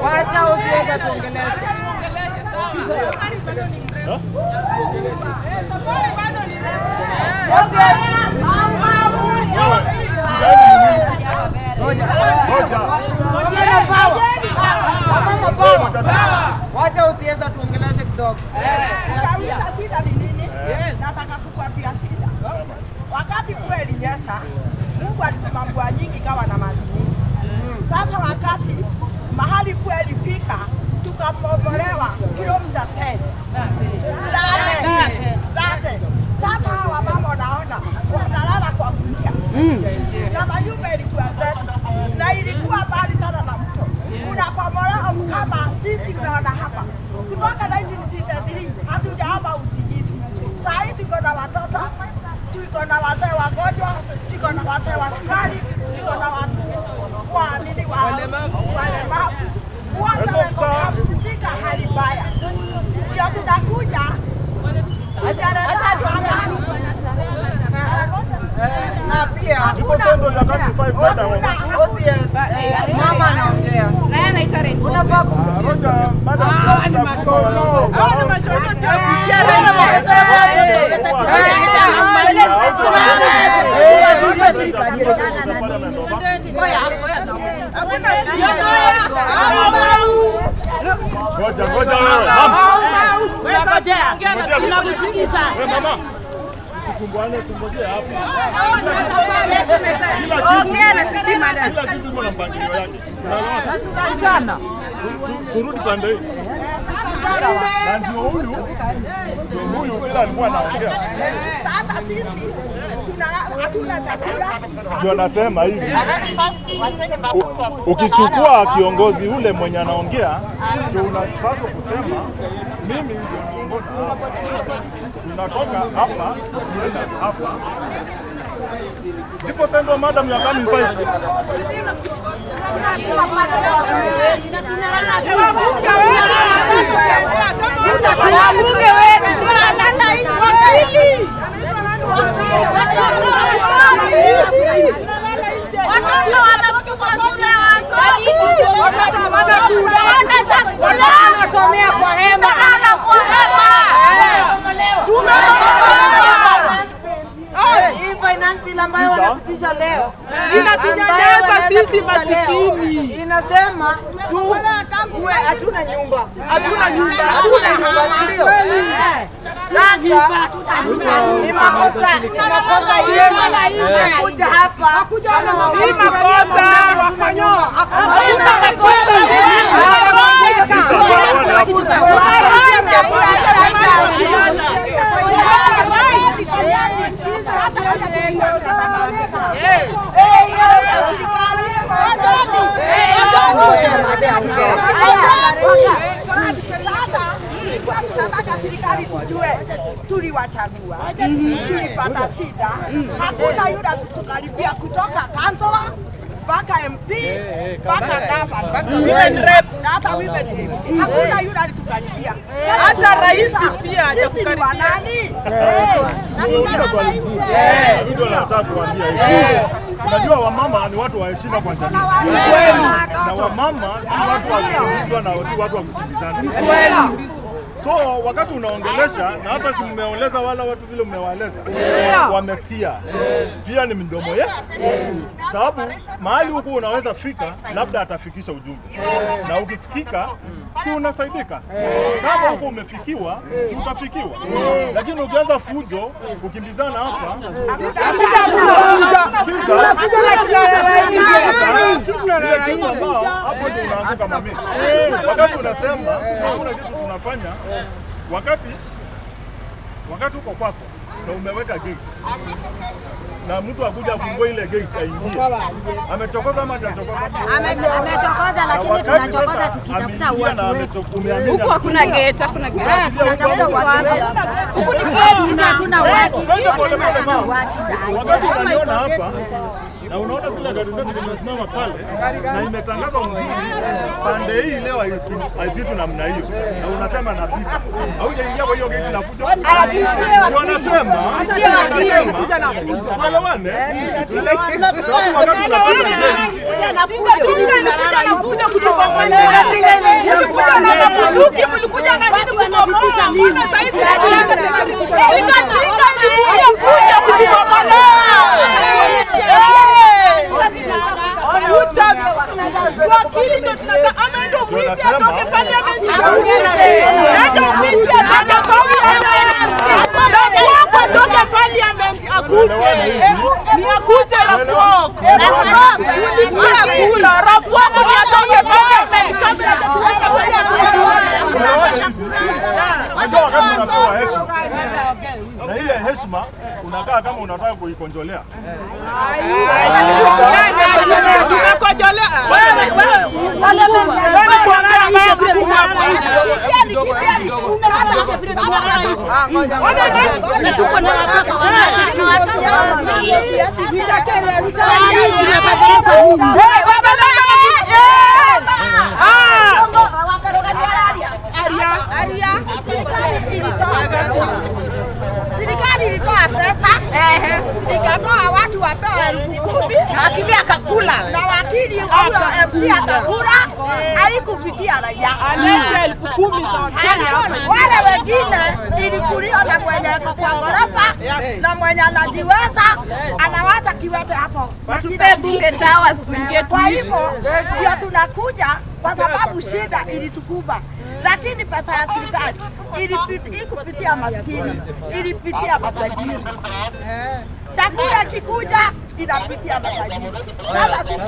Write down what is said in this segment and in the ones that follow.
Wacha usiweze tuongeleshe. Wacha usiweze tuongeleshe kidogo. Shida ni nini? Nataka kukuambia shida. Wakati kweli nyesha, Mungu alituma mvua nyingi kawa na maji nyingi. Sasa wakati mahali kweli fika tukapomolewa kilomita 10. Date. Sasa hawa mama naona wanalala kwa gunia. Na manyumba ilikuwa zetu. Na ilikuwa mbali sana na mto. Unapomolewa kama sisi tunaona hapa. Kutoka 1963 hatujaomba usingizi. Saa hii tuko na watoto, tuko na wazee wagonjwa, tuko na wazee wa sukari, tuko na watu wa nini walemavu. Wote wamefika hali mbaya. Ndio tunakuja tujaleta hapa. Na pia mama anaongea. Unafaa kumsikiza. Ngoja wewe. Tukumbane tumbozee hapa. Ongea na sisi madam. Kila kitu iko na mpangilio yake. Sana. Turudi pande hii. Na ndio huyu bila alikuwa anaongea. Sasa sisi hatuna chakula. Ndio nasema hivi. Ukichukua kiongozi ule mwenye anaongea, ndio unapaswa kusema mimi ndio naongoza. Tunatoka hapa tunaenda hapa. Ndipo sendo madam ya kani mfai. Wanasomea kwa hema. Hii finance bill ambayo wanapitisha leo inatunyanyasa sisi masikini. Inasema tu hatuna nyumba. Ndio. Sasa ni makosa yenu kuja hapa. Si makosa. Tunataka serikali tujue tuliwachagua, tulipata shida. Hakuna yule atukaribia kutoka kansela mpaka MP mpaka gavana na hata women rep. Hakuna yule alitukaribia. Hata rais pia hajakukaribia. Nani? Ndio nataka kuambia hivi. Unajua wamama ni watu wa heshima kwa jamii. Na wamama si watu wa kuulizwa na si watu wa kukimbizana. So wakati unaongelesha na hata si mmeoleza wala watu vile mmewaeleza wamesikia. Pia ni mdomo sababu mahali huko unaweza fika labda atafikisha ujumbe. Na ukisikika si unasaidika. Kama huko umefikiwa si utafikiwa. Lakini ukianza fujo kukimbizana hapa zile kitu ambao hapo ndio unaanguka mami. Wakati unasema hakuna kitu tunafanya wakati uko kwako na umeweka gate na mtu akuja afungue ile gate aingie. Amechokoza ama hajachokoza? Amechokoza, lakini tunachokoza tukitafuta watu wetu. Huko hakuna gate, hakuna gate. Tunatafuta watu wetu. Huko ni kwetu, sisi hatuna waki. Wakati unaniona hapa Na unaona zile gari zetu zimesimama pale na imetangazwa mzuri pande hii leo haipitu namna hiyo. Na unasema napita. Haujaingia kwa hiyo gate na fujo. Wanasema tuelewane. Sababu wakati tunakuja kutoka pale. Bunduki mlikuja na nini kutoka? Mbona sasa hivi tinga ilikuja kutoka pale. Wakili ndo tunataka amendo mwizi atoke parliament. Ndio mwizi atoke parliament akuje. Ni akuje Rafuok. Rafuok ni atoke parliament. Na ile heshima unakaa kama unataka kuikonjolea. Tumekojolea. Serikali ilitoa pesa, ikatoa watu wapewe 10,000 na wakili akakula. Na wakili huyo MP akakula, haikufikia raia. Alete 10,000 za Kenya. Wale wengine ilikuliwa na mwenye yuko kwa ghorofa na mwenye anajiweza anawacha kiwete hapo. Watupe bunge towers tuingie tuishi. Kwa hivyo ndio tunakuja kwa sababu shida ilitukuba. Lakini pesa ya serikali ilikupitia maskini, ilipitia matajiri. Chakula kikuja inapitia matajiri. Sasa sisi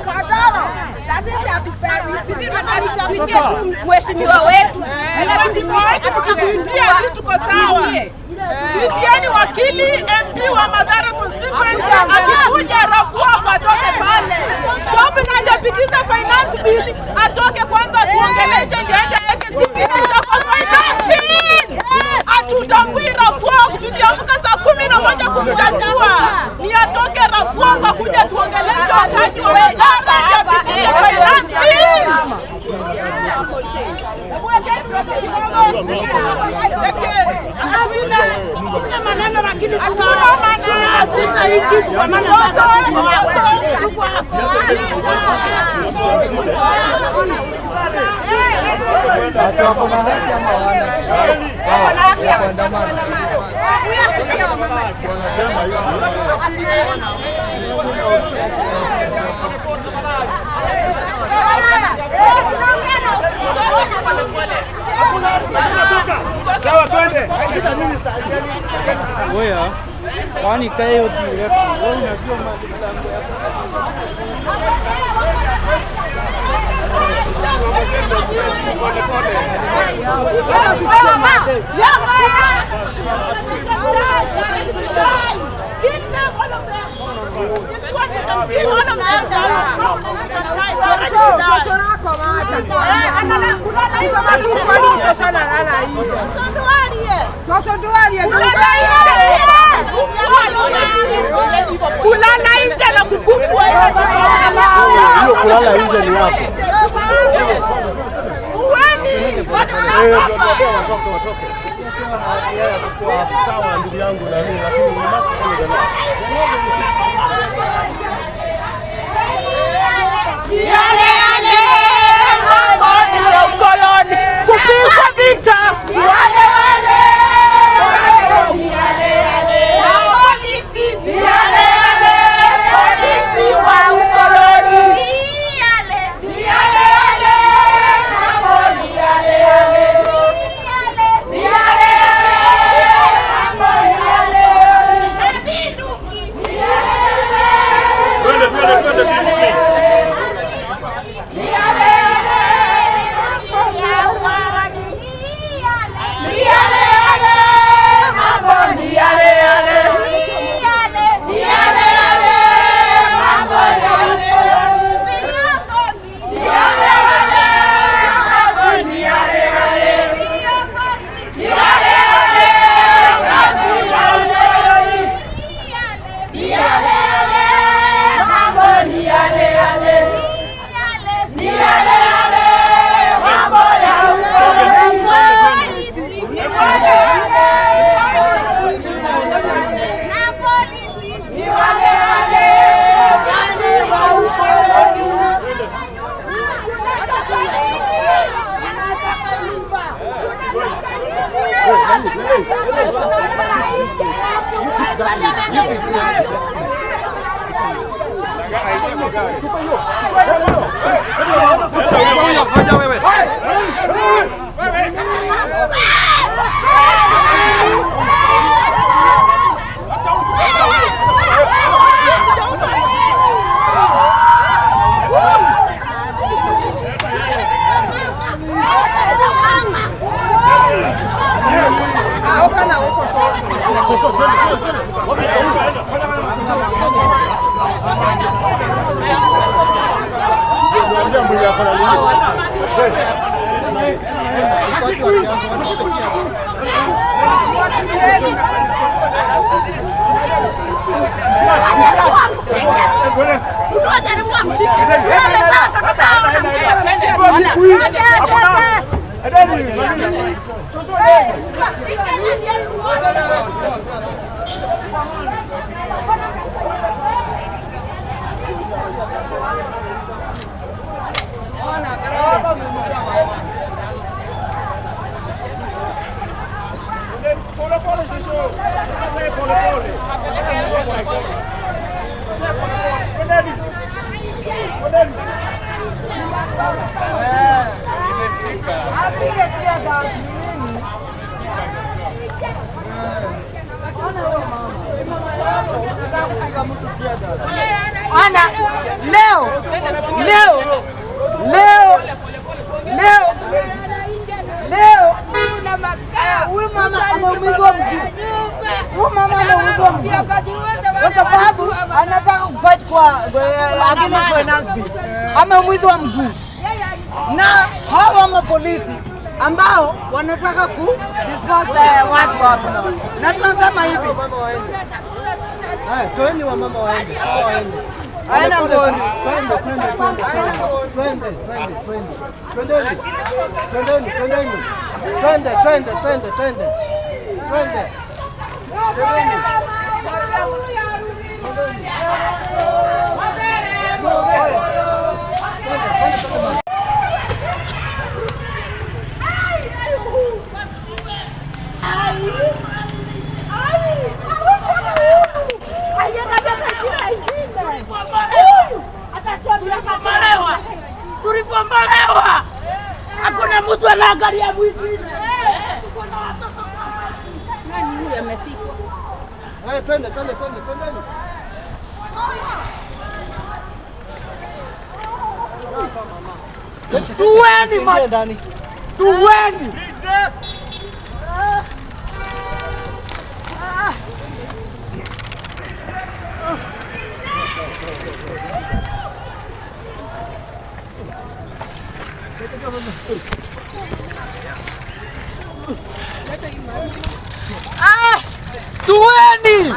Kodoro, na sisi hatupewi. Sisi tunataka tuitie tu mheshimiwa wetu. Mheshimiwa wetu tukituitia sisi tuko sawa. Tuitieni wakili MP wa Mathare constituency akikuja Rafuok atoke pale. Stop inajapitisha finance bill atoke kwanza tuongeleshe ndiende yake singine cha kwa finance bill. Atutambui Rafuok tuliamka saa 11 kumchagua. Ni atoke Rafuok akuja tuongeleshe wakati wa Mathare ajapitisha finance bill. Kuna maneno lakini tunaona maneno sisi hiki kwa maana sasa tuko hapa. Sasa hapo mahali kama wana kuandamana. Sawa twende. Oya, kwani kae yote ile wewe unajua mlango yako. Kulala nje na kukufwa. Hiyo kulala nje ni hapo. Uweni, watoke. Yeye atakuwa sawa ndugu yangu na mimi lakini we must follow the law. Yale mambo ya ukoloni kupigwa vita. Yale polisi polisi wa ukoloni. Ana leo huyu mama ameumizwa mguu. Kwa sababu anataka kufight kwa agile finance bill. Ameumizwa mguu. Na hawa mapolisi ambao wanataka ku discuss watu hapa. Na tunasema hivi. Toeni wa mama waende. Aina mboni. Twende. Tulipombolewa. Hakuna mtu anaangalia mwingine. Nani huyu amesikwa? Twende. Tuweni. Tuweni.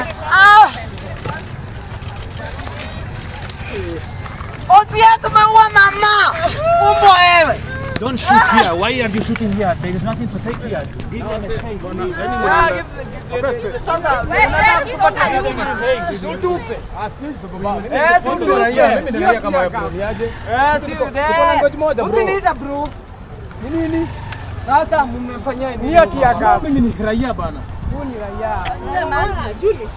Otia tumeua mama. Umbo wewe. Don't shoot here. Why are you shooting here? There is nothing to take here. Give them a space. Utiniita bro. Ni nini? Sasa mmefanya nini? Hiyo tia gas. Mimi ni raia bana. Huyu ni raia. Julie.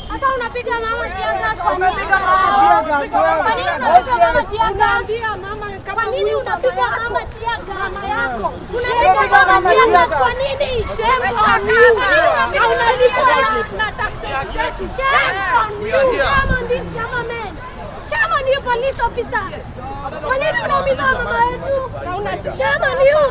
Sasa unapiga mama tiagas kwa nini? Kwa nini unapiga mama tiagas mama yako? Unapiga mama tiagas kwa nini? Shame on you. Shame on this government. Shame on you, police officer. Kwa nini unaumiza mama wetu? Shame on you.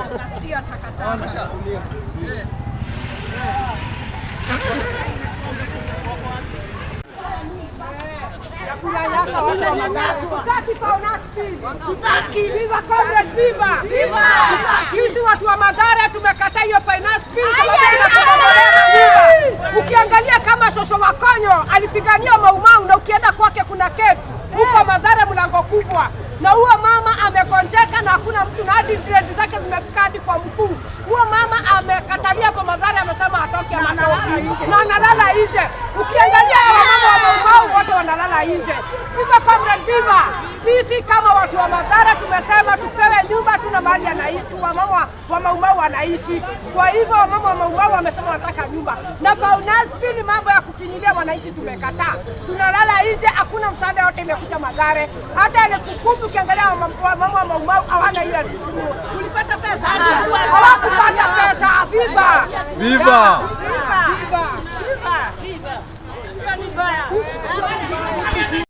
Sisi watu wa Mathare tumekataa hiyo finance bill. Ukiangalia kama Shosho Wakonyo alipigania Maumau na ukienda kwake kuna keti huko Mathare mlango kubwa. Na huyo mama amekonjeka na hakuna mtu na hadi dread zake zimefika hadi kwa mkuu. Huyo mama amekatalia kwa Mathare amesema atoke na analala nje. Ukiangalia mama wa Maumau wote wanalala nje. Viva Comrade Viva! sisi kama watu wa Mathare tumesema tupewe nyumba, tuna mahali anaishi wa Maumau wanaishi. Kwa hivyo wamama wa Maumau wamesema wanataka nyumba. Na kwa unasipili mambo ya kufinyilia wananchi tumekataa. Tunalala nje, hakuna msaada yote imekuja Mathare. Hata 10,000 ukiangalia wamama wa Maumau hawana hiyo 10,000. Tulipata pesa. Hawakupata pesa. Viva! Viva!